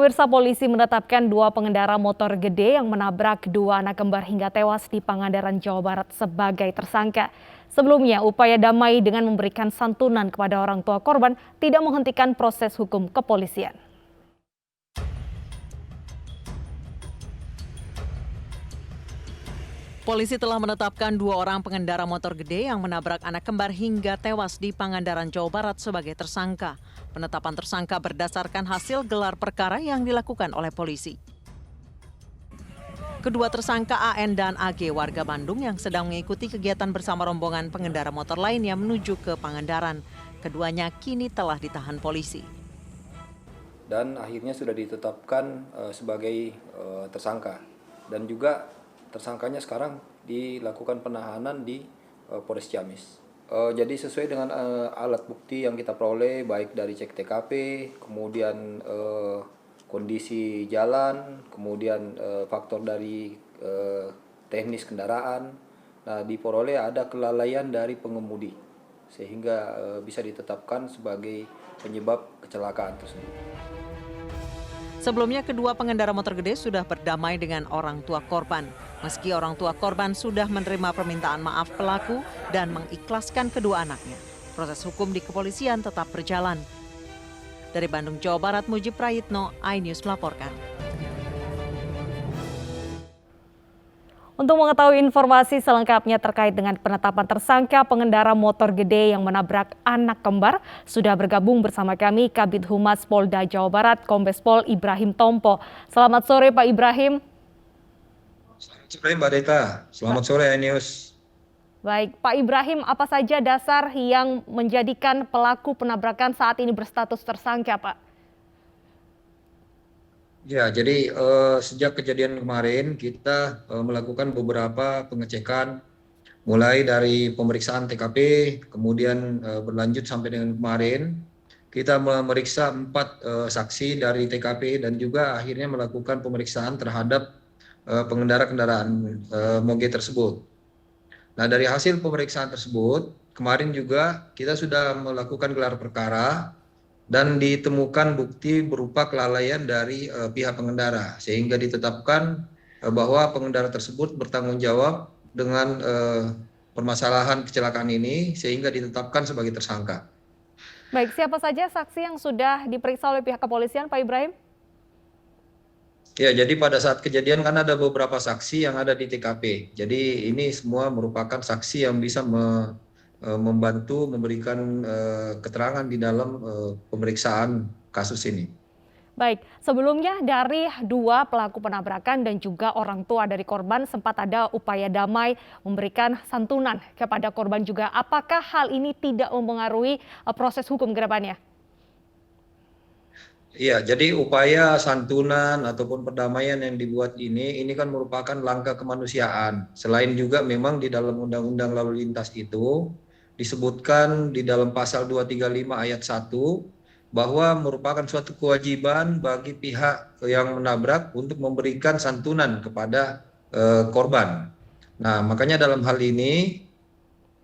Pemirsa, polisi menetapkan dua pengendara motor gede yang menabrak dua anak kembar hingga tewas di Pangandaran, Jawa Barat sebagai tersangka. Sebelumnya, upaya damai dengan memberikan santunan kepada orang tua korban tidak menghentikan proses hukum kepolisian. Polisi telah menetapkan dua orang pengendara motor gede yang menabrak anak kembar hingga tewas di Pangandaran, Jawa Barat sebagai tersangka. Penetapan tersangka berdasarkan hasil gelar perkara yang dilakukan oleh polisi. Kedua tersangka AN dan AG warga Bandung yang sedang mengikuti kegiatan bersama rombongan pengendara motor lainnya menuju ke Pangandaran. Keduanya kini telah ditahan polisi. Dan akhirnya sudah ditetapkan sebagai tersangka. Dan juga tersangkanya sekarang dilakukan penahanan di Polres Ciamis. Jadi sesuai dengan alat bukti yang kita peroleh, baik dari cek TKP, kemudian kondisi jalan, kemudian faktor dari teknis kendaraan. Nah, diperoleh ada kelalaian dari pengemudi, sehingga bisa ditetapkan sebagai penyebab kecelakaan tersebut. Sebelumnya kedua pengendara motor gede sudah berdamai dengan orang tua korban. Meski orang tua korban sudah menerima permintaan maaf pelaku dan mengikhlaskan kedua anaknya, proses hukum di kepolisian tetap berjalan. Dari Bandung, Jawa Barat, Mujib Prayitno, iNews melaporkan. Untuk mengetahui informasi selengkapnya terkait dengan penetapan tersangka pengendara motor gede yang menabrak anak kembar, sudah bergabung bersama kami Kabid Humas Polda Jawa Barat, Kombes Pol Ibrahim Tompo. Selamat sore Pak Ibrahim. Selamat sore Mbak Deta, selamat sore iNews. Baik, Pak Ibrahim, apa saja dasar yang menjadikan pelaku penabrakan saat ini berstatus tersangka, Pak? Ya, jadi sejak kejadian kemarin kita melakukan beberapa pengecekan, mulai dari pemeriksaan TKP, kemudian berlanjut sampai dengan kemarin. Kita memeriksa 4 saksi dari TKP dan juga akhirnya melakukan pemeriksaan terhadap pengendara kendaraan moge tersebut. Nah, dari hasil pemeriksaan tersebut, kemarin juga kita sudah melakukan gelar perkara dan ditemukan bukti berupa kelalaian dari pihak pengendara, sehingga ditetapkan bahwa pengendara tersebut bertanggung jawab dengan permasalahan kecelakaan ini, sehingga ditetapkan sebagai tersangka. Baik, siapa saja saksi yang sudah diperiksa oleh pihak kepolisian, Pak Ibrahim? Ya, jadi pada saat kejadian kan ada beberapa saksi yang ada di TKP. Jadi ini semua merupakan saksi yang bisa membantu memberikan keterangan di dalam pemeriksaan kasus ini. Baik, sebelumnya dari dua pelaku penabrakan dan juga orang tua dari korban sempat ada upaya damai memberikan santunan kepada korban juga. Apakah hal ini tidak mempengaruhi proses hukum ke depannya? Iya, jadi upaya santunan ataupun perdamaian yang dibuat ini kan merupakan langkah kemanusiaan. Selain juga memang di dalam Undang-Undang Lalu Lintas itu disebutkan di dalam pasal 235 ayat 1 bahwa merupakan suatu kewajiban bagi pihak yang menabrak untuk memberikan santunan kepada korban. Nah, makanya dalam hal ini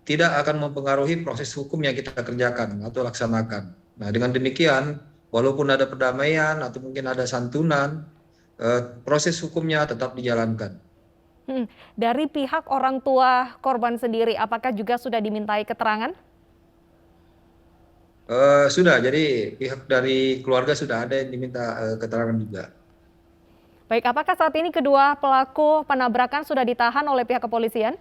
tidak akan mempengaruhi proses hukum yang kita kerjakan atau laksanakan. Nah, dengan demikian, walaupun ada perdamaian atau mungkin ada santunan, proses hukumnya tetap dijalankan. Dari pihak orang tua korban sendiri, apakah juga sudah dimintai keterangan? Sudah, jadi pihak dari keluarga sudah ada yang diminta keterangan juga. Baik, apakah saat ini kedua pelaku penabrakan sudah ditahan oleh pihak kepolisian?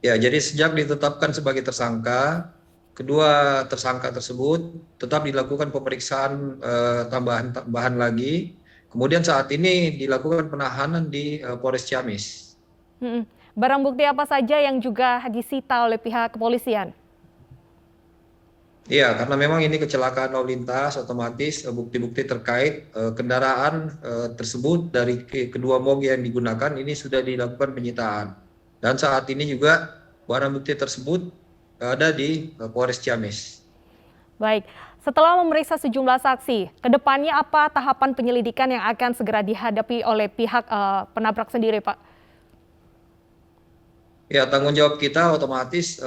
Ya, jadi sejak ditetapkan sebagai tersangka, kedua tersangka tersebut tetap dilakukan pemeriksaan tambahan lagi. Kemudian saat ini dilakukan penahanan di Polres Ciamis. Barang bukti apa saja yang juga disita oleh pihak kepolisian? Iya, karena memang ini kecelakaan lalu lintas, otomatis bukti-bukti terkait kendaraan tersebut dari kedua moge yang digunakan ini sudah dilakukan penyitaan. Dan saat ini juga barang bukti tersebut ada di Polres Ciamis. Baik, setelah memeriksa sejumlah saksi, kedepannya apa tahapan penyelidikan yang akan segera dihadapi oleh pihak penabrak sendiri, Pak? Ya, tanggung jawab kita otomatis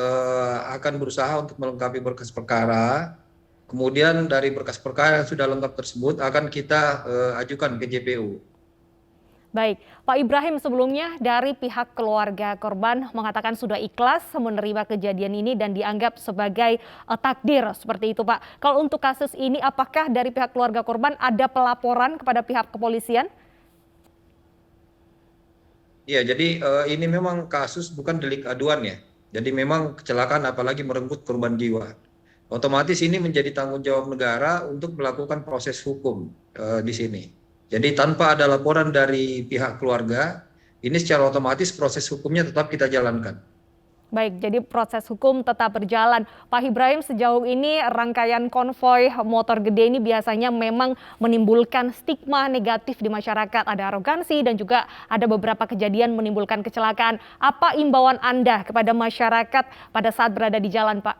akan berusaha untuk melengkapi berkas perkara, kemudian dari berkas perkara yang sudah lengkap tersebut akan kita ajukan ke JPU. Baik, Pak Ibrahim, sebelumnya dari pihak keluarga korban mengatakan sudah ikhlas menerima kejadian ini dan dianggap sebagai takdir seperti itu, Pak. Kalau untuk kasus ini, apakah dari pihak keluarga korban ada pelaporan kepada pihak kepolisian? Ya, jadi ini memang kasus bukan delik aduan ya. Jadi memang kecelakaan apalagi merenggut korban jiwa. Otomatis ini menjadi tanggung jawab negara untuk melakukan proses hukum di sini. Jadi tanpa ada laporan dari pihak keluarga, ini secara otomatis proses hukumnya tetap kita jalankan. Baik, jadi proses hukum tetap berjalan. Pak Ibrahim, sejauh ini rangkaian konvoi motor gede ini biasanya memang menimbulkan stigma negatif di masyarakat. Ada arogansi dan juga ada beberapa kejadian menimbulkan kecelakaan. Apa imbauan Anda kepada masyarakat pada saat berada di jalan, Pak?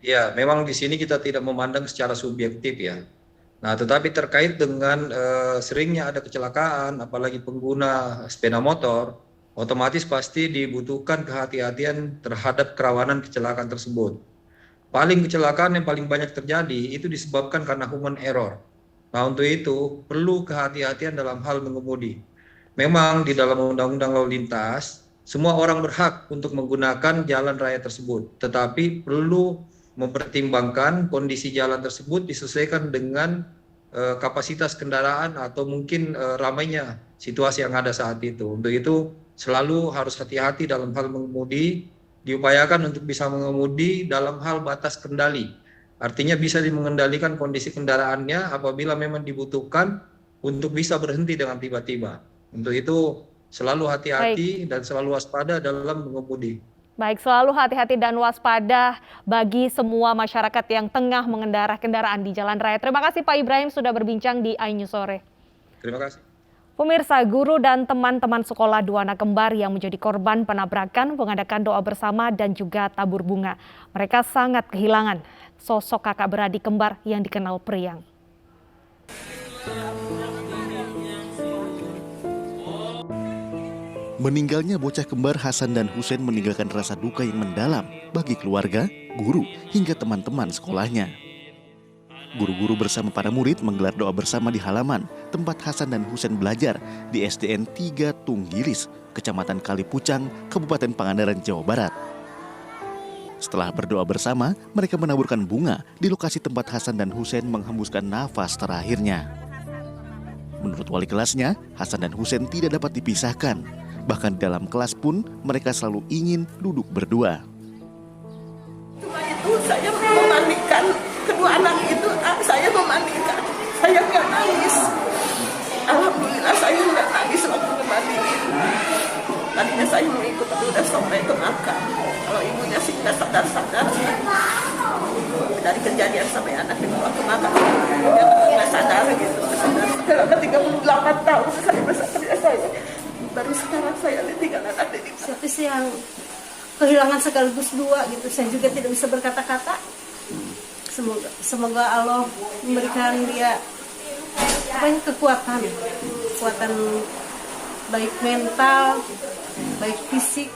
Ya, memang di sini kita tidak memandang secara subjektif ya. Nah, tetapi terkait dengan seringnya ada kecelakaan, apalagi pengguna sepeda motor, otomatis pasti dibutuhkan kehati-hatian terhadap kerawanan kecelakaan tersebut. Kecelakaan yang paling banyak terjadi itu disebabkan karena human error. Nah, untuk itu perlu kehati-hatian dalam hal mengemudi. Memang di dalam Undang-Undang Lalu Lintas, semua orang berhak untuk menggunakan jalan raya tersebut, tetapi perlu mempertimbangkan kondisi jalan tersebut disesuaikan dengan kapasitas kendaraan atau mungkin ramainya situasi yang ada saat itu. Untuk itu selalu harus hati-hati dalam hal mengemudi, diupayakan untuk bisa mengemudi dalam hal batas kendali. Artinya bisa mengendalikan kondisi kendaraannya apabila memang dibutuhkan untuk bisa berhenti dengan tiba-tiba. Untuk itu selalu hati-hati dan selalu waspada dalam mengemudi. Baik, selalu hati-hati dan waspada bagi semua masyarakat yang tengah mengendarai kendaraan di jalan raya. Terima kasih Pak Ibrahim sudah berbincang di iNews Sore. Terima kasih. Pemirsa, guru dan teman-teman sekolah dua anak kembar yang menjadi korban penabrakan mengadakan doa bersama dan juga tabur bunga. Mereka sangat kehilangan sosok kakak beradik kembar yang dikenal periang. Meninggalnya bocah kembar Hasan dan Husein meninggalkan rasa duka yang mendalam bagi keluarga, guru, hingga teman-teman sekolahnya. Guru-guru bersama para murid menggelar doa bersama di halaman tempat Hasan dan Husein belajar di SDN 3 Tunggilis, Kecamatan Kalipucang, Kabupaten Pangandaran, Jawa Barat. Setelah berdoa bersama, mereka menaburkan bunga di lokasi tempat Hasan dan Husein menghembuskan nafas terakhirnya. Menurut wali kelasnya, Hasan dan Husein tidak dapat dipisahkan. Bahkan di dalam kelas pun mereka selalu ingin duduk berdua. Cuma itu saya memandikan kedua anak itu, saya memandikan, saya nggak nangis. Alhamdulillah saya nggak nangis waktu memandikan. Tadinya saya mau ikut tapi udah sampai ke makam. Kalau ibunya sih nggak sadar-sadar. Dari kejadian sampai anak dibawa ke makam, dia nggak sadar gitu. Selama 38 tahun saya bersama saya. Baru sekarang saya ditinggal anak ini. Siapa sih yang kehilangan sekaligus dua gitu, saya juga tidak bisa berkata-kata. Semoga Allah memberikan dia kekuatan baik mental, baik fisik.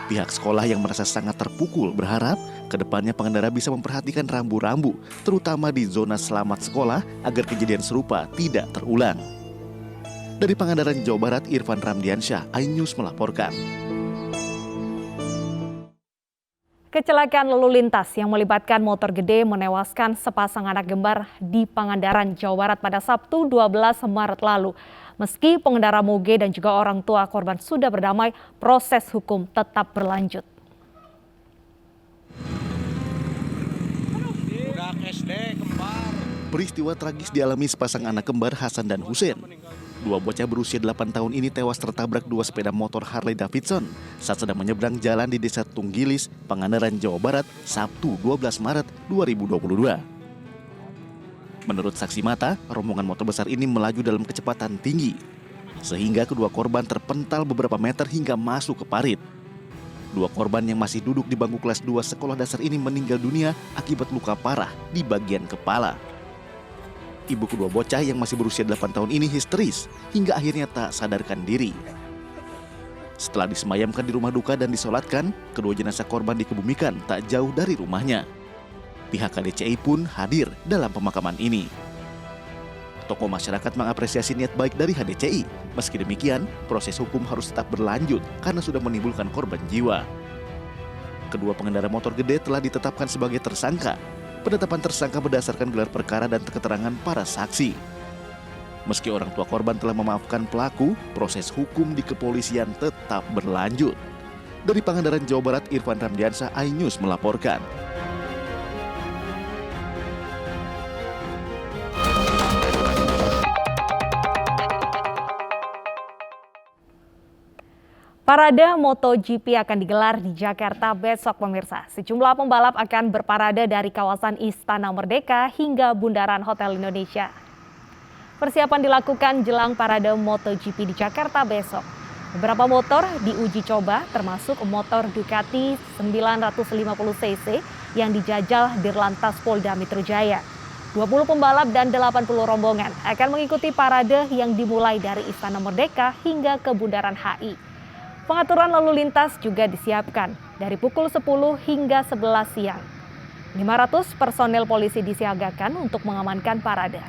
Pihak sekolah yang merasa sangat terpukul berharap kedepannya pengendara bisa memperhatikan rambu-rambu, terutama di zona selamat sekolah agar kejadian serupa tidak terulang. Dari Pangandaran, Jawa Barat, Irfan Ramdiansyah, iNews melaporkan. Kecelakaan lalu lintas yang melibatkan motor gede menewaskan sepasang anak kembar di Pangandaran, Jawa Barat pada Sabtu 12 Maret lalu. Meski pengendara moge dan juga orang tua korban sudah berdamai, proses hukum tetap berlanjut. Peristiwa tragis dialami sepasang anak kembar Hasan dan Husein. Dua bocah berusia 8 tahun ini tewas tertabrak dua sepeda motor Harley Davidson saat sedang menyeberang jalan di Desa Tunggilis, Pangandaran, Jawa Barat, Sabtu 12 Maret 2022. Menurut saksi mata, rombongan motor besar ini melaju dalam kecepatan tinggi, sehingga kedua korban terpental beberapa meter hingga masuk ke parit. Dua korban yang masih duduk di bangku kelas 2 sekolah dasar ini meninggal dunia akibat luka parah di bagian kepala. Ibu kedua bocah yang masih berusia 8 tahun ini histeris hingga akhirnya tak sadarkan diri. Setelah disemayamkan di rumah duka dan disolatkan, kedua jenazah korban dikebumikan tak jauh dari rumahnya. Pihak KDCI pun hadir dalam pemakaman ini. Tokoh masyarakat mengapresiasi niat baik dari HDCI. Meski demikian, proses hukum harus tetap berlanjut karena sudah menimbulkan korban jiwa. Kedua pengendara motor gede telah ditetapkan sebagai tersangka. Penetapan tersangka berdasarkan gelar perkara dan keterangan para saksi. Meski orang tua korban telah memaafkan pelaku, proses hukum di kepolisian tetap berlanjut. Dari Pangandaran, Jawa Barat, Irfan Ramdiansyah, iNews melaporkan. Parade MotoGP akan digelar di Jakarta besok pemirsa. Sejumlah pembalap akan berparade dari kawasan Istana Merdeka hingga Bundaran Hotel Indonesia. Persiapan dilakukan jelang parade MotoGP di Jakarta besok. Beberapa motor diuji coba termasuk motor Ducati 950cc yang dijajal Dirlantas Polda Metro Jaya. 20 pembalap dan 80 rombongan akan mengikuti parade yang dimulai dari Istana Merdeka hingga ke Bundaran HI. Pengaturan lalu lintas juga disiapkan dari pukul 10 hingga 11 siang. 500 personel polisi disiagakan untuk mengamankan parade.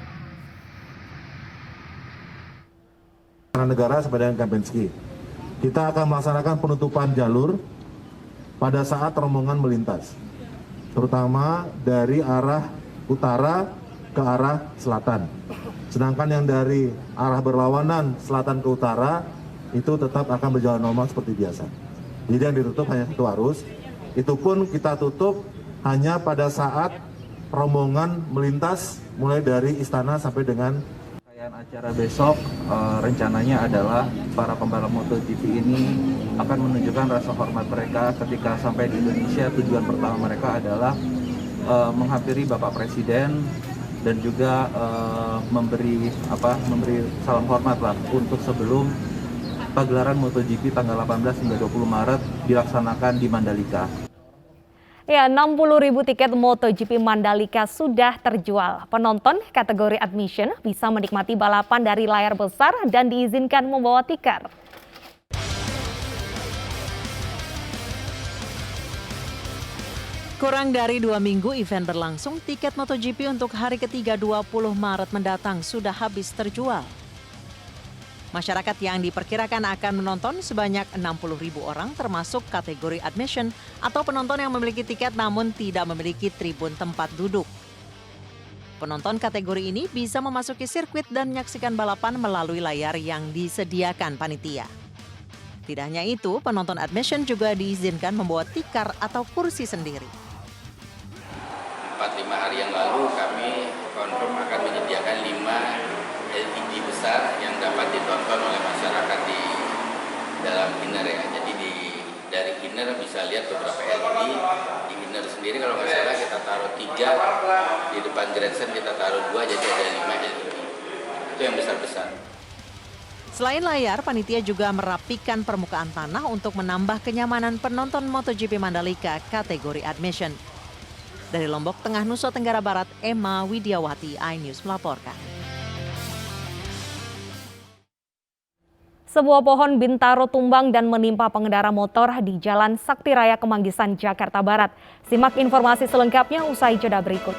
Negara sampai dengan Kempinski. Kita akan melaksanakan penutupan jalur pada saat rombongan melintas, terutama dari arah utara ke arah selatan. Sedangkan yang dari arah berlawanan selatan ke utara itu tetap akan berjalan normal seperti biasa. Jadi yang ditutup hanya satu arus, itu pun kita tutup hanya pada saat rombongan melintas mulai dari istana sampai dengan acara besok. Rencananya adalah para pembalap MotoGP ini akan menunjukkan rasa hormat mereka ketika sampai di Indonesia. Tujuan pertama mereka adalah menghampiri Bapak Presiden dan juga memberi salam hormat lah untuk sebelum pagelaran MotoGP tanggal 18 hingga 20 Maret dilaksanakan di Mandalika. Ya, 60.000 tiket MotoGP Mandalika sudah terjual. Penonton kategori admission bisa menikmati balapan dari layar besar dan diizinkan membawa tikar. Kurang dari 2 minggu event berlangsung, tiket MotoGP untuk hari ketiga 20 Maret mendatang sudah habis terjual. Masyarakat yang diperkirakan akan menonton sebanyak 60.000 orang termasuk kategori admission atau penonton yang memiliki tiket namun tidak memiliki tribun tempat duduk. Penonton kategori ini bisa memasuki sirkuit dan menyaksikan balapan melalui layar yang disediakan panitia. Tidak hanya itu, penonton admission juga diizinkan membawa tikar atau kursi sendiri. 4-5 hari yang lalu kami confirm akan menyediakan 5 LED besar yang dapat ditonton oleh masyarakat di dalam inner ya. Jadi dari inner bisa lihat beberapa LED. Di inner sendiri kalau nggak salah kita taruh 3, di depan grandstand kita taruh 2, jadi ada 5 LED. Itu yang besar-besar. Selain layar, panitia juga merapikan permukaan tanah untuk menambah kenyamanan penonton MotoGP Mandalika kategori admission. Dari Lombok Tengah, Nusa Tenggara Barat, Emma Widiawati, iNews melaporkan. Sebuah pohon bintaro tumbang dan menimpa pengendara motor di Jalan Sakti Raya Kemanggisan, Jakarta Barat. Simak informasi selengkapnya usai jeda berikut.